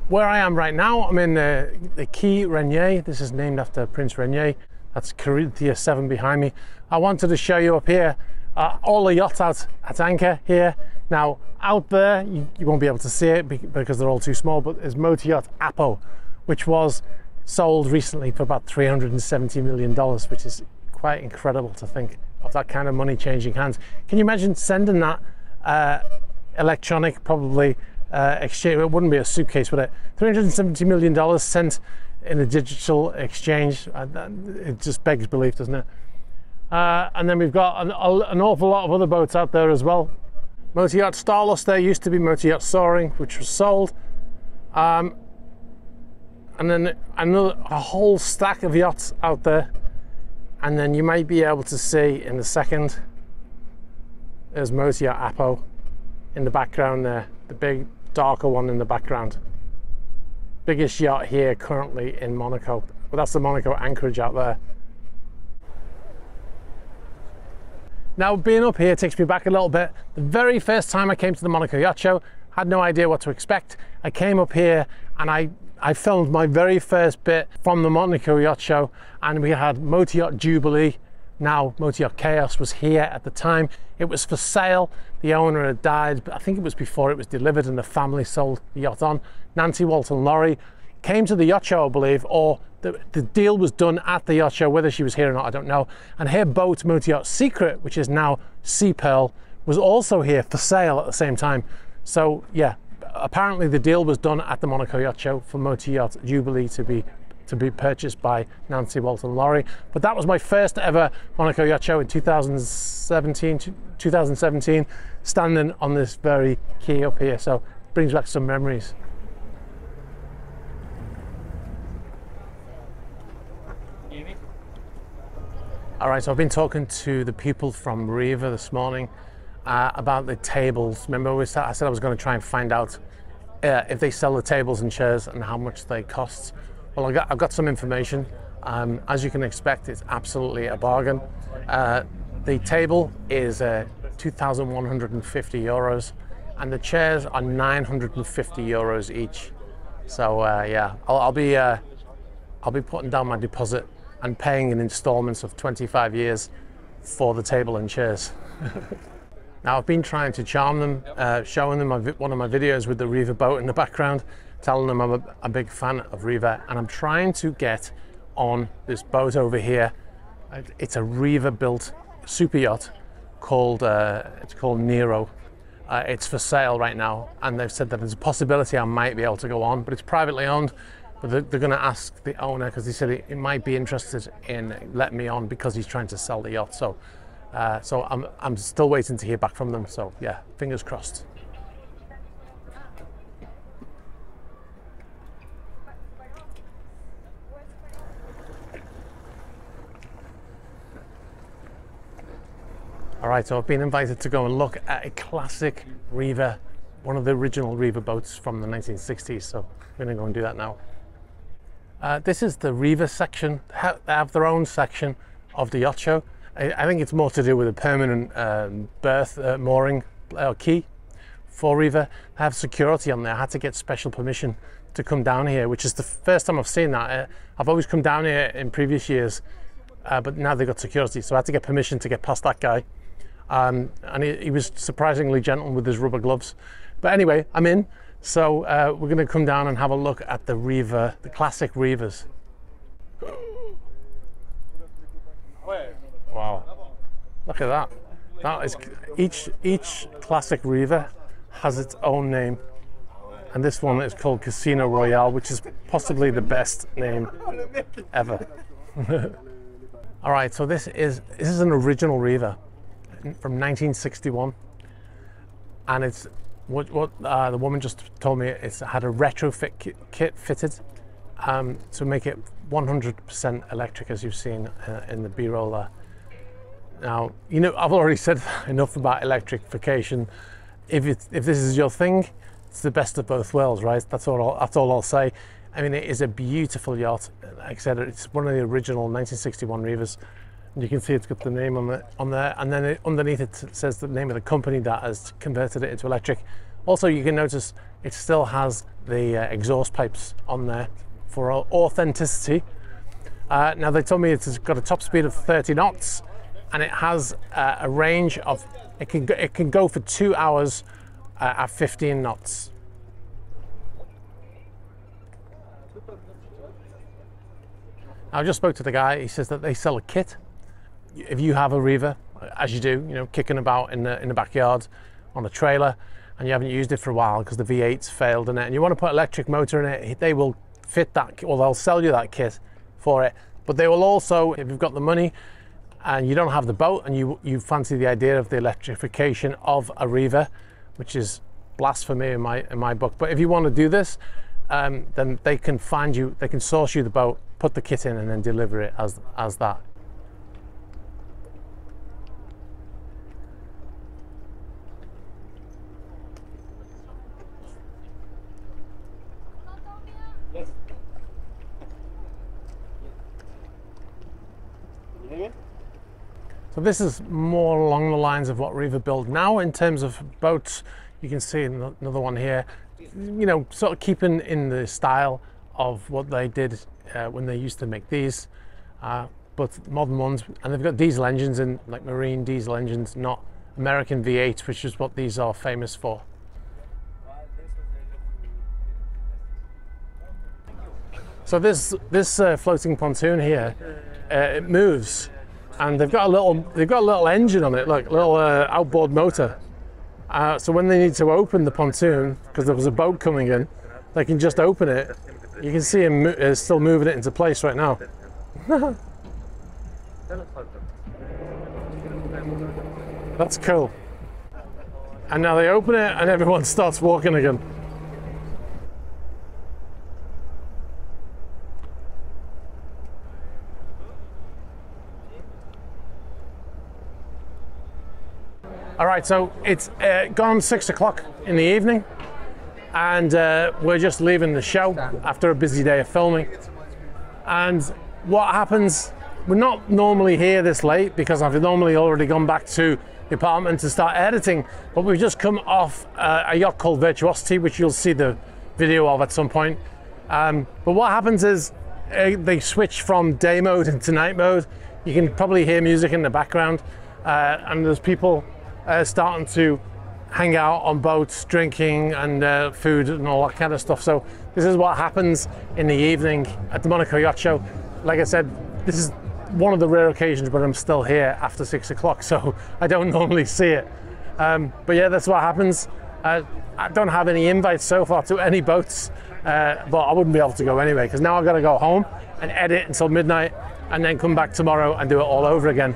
where I am right now, I'm in the Quai Renier. This is named after Prince Renier. That's Corinthia 7 behind me. I wanted to show you up here all the yachts out at anchor here. Now out there, you won't be able to see it because they're all too small, but there's Motor Yacht Apo, which was sold recently for about $370 million, which is quite incredible to think of that kind of money changing hands. Can you imagine sending that electronic, probably exchange? It wouldn't be a suitcase, would it? $370 million sent in a digital exchange. It just begs belief, doesn't it? And then we've got an awful lot of other boats out there as well. Motor Yacht Starlust there used to be Motor Yacht Soaring, which was sold. And then a whole stack of yachts out there. And then you might be able to see in the second, there's Motor Yacht Apo in the background there, the big darker one in the background. Biggest yacht here currently in Monaco. Well, that's the Monaco anchorage out there. Now, being up here takes me back a little bit. The very first time I came to the Monaco Yacht Show, had no idea what to expect. I came up here and I filmed my very first bit from the Monaco Yacht Show, and we had Motor Yacht Jubilee, now Motor Yacht Chaos, was here at the time. It was for sale. The owner had died, but I think it was before it was delivered, and the family sold the yacht on. Nancy Walton Laurie came to the yacht show, I believe, or the deal was done at the yacht show. Whether she was here or not, I don't know. And her boat, Motor Yacht Secret, which is now Sea Pearl, was also here for sale at the same time. So yeah, apparently the deal was done at the Monaco Yacht Show for Motor Yacht Jubilee to be purchased by Nancy Walton Laurie. But that was my first ever Monaco Yacht Show in 2017, standing on this very quay up here. So it brings back some memories. All right, so I've been talking to the people from Riva this morning about the tables. Remember I said I was going to try and find out if they sell the tables and chairs and how much they cost. Well, I've got some information. As you can expect, it's absolutely a bargain. The table is 2,150 euros and the chairs are 950 euros each. So yeah, I'll be putting down my deposit and paying in installments of 25 years for the table and chairs. Now, I've been trying to charm them, showing them one of my videos with the Riva boat in the background, telling them I'm a big fan of Riva, and I'm trying to get on this boat over here. It's a Riva built super yacht called Nero. It's for sale right now, and they've said that there's a possibility I might be able to go on, but it's privately owned. But they're going to ask the owner, because he said he might be interested in letting me on because he's trying to sell the yacht. So I'm still waiting to hear back from them. So yeah, fingers crossed. All right, so I've been invited to go and look at a classic Riva, one of the original Riva boats from the 1960s. So we're going to go and do that now. This is the Riva section. They have their own section of the yacht show. I think it's more to do with a permanent berth mooring quay for Riva. They have security on there. I had to get special permission to come down here, which is the first time I've seen that. I've always come down here in previous years, but now they've got security, so I had to get permission to get past that guy. And he was surprisingly gentle with his rubber gloves. But anyway, I'm in. So we're going to come down and have a look at the Riva, the classic Rivas. Wow, look at that. That is, each classic Riva has its own name. And this one is called Casino Royale, which is possibly the best name ever. All right, so this is an original Riva from 1961. And it's, what the woman just told me, it's had a retrofit kit fitted to make it 100% electric, as you've seen in the B-roll there. Now, you know, I've already said enough about electrification. If this is your thing, it's the best of both worlds, right? That's all I'll say. I mean, it is a beautiful yacht. Like I said, it's one of the original 1961 Rivas. And you can see it's got the name on there, and then underneath it says the name of the company that has converted it into electric. Also, you can notice it still has the exhaust pipes on there for authenticity. Now they told me it's got a top speed of 30 knots, and it has a range of, it can go for 2 hours at 15 knots. I just spoke to the guy. He says that they sell a kit. If you have a Riva, as you do, you know, kicking about in the backyard on a trailer, and you haven't used it for a while because the V8's failed in it, and you want to put electric motor in it, they will fit that, or they'll sell you that kit for it. But they will also, if you've got the money and you don't have the boat and you fancy the idea of the electrification of a Riva, which is blasphemy in my book, but if you want to do this, then they can find you, they can source you the boat, put the kit in, and then deliver it as that. So this is more along the lines of what Riva build now in terms of boats. You can see another one here, you know, sort of keeping in the style of what they did when they used to make these, but modern ones, and they've got diesel engines in, like marine diesel engines, not American V8, which is what these are famous for. So this floating pontoon here, it moves, and they've got a little engine on it, like a little outboard motor. So when they need to open the pontoon, because there was a boat coming in, they can just open it. You can see him still moving it into place right now. That's cool. And now they open it and everyone starts walking again. All right, so it's gone 6 o'clock in the evening, and we're just leaving the show after a busy day of filming. And what happens, we're not normally here this late because I've normally already gone back to the apartment to start editing, but we've just come off a yacht called Virtuosity, which you'll see the video of at some point. But what happens is they switch from day mode into night mode. You can probably hear music in the background, and there's people starting to hang out on boats, drinking and food and all that kind of stuff. So this is what happens in the evening at the Monaco Yacht Show. Like I said, this is one of the rare occasions where I'm still here after 6 o'clock, so I don't normally see it. But yeah, that's what happens. I don't have any invites so far to any boats, but I wouldn't be able to go anyway, because now I've got to go home and edit until midnight and then come back tomorrow and do it all over again.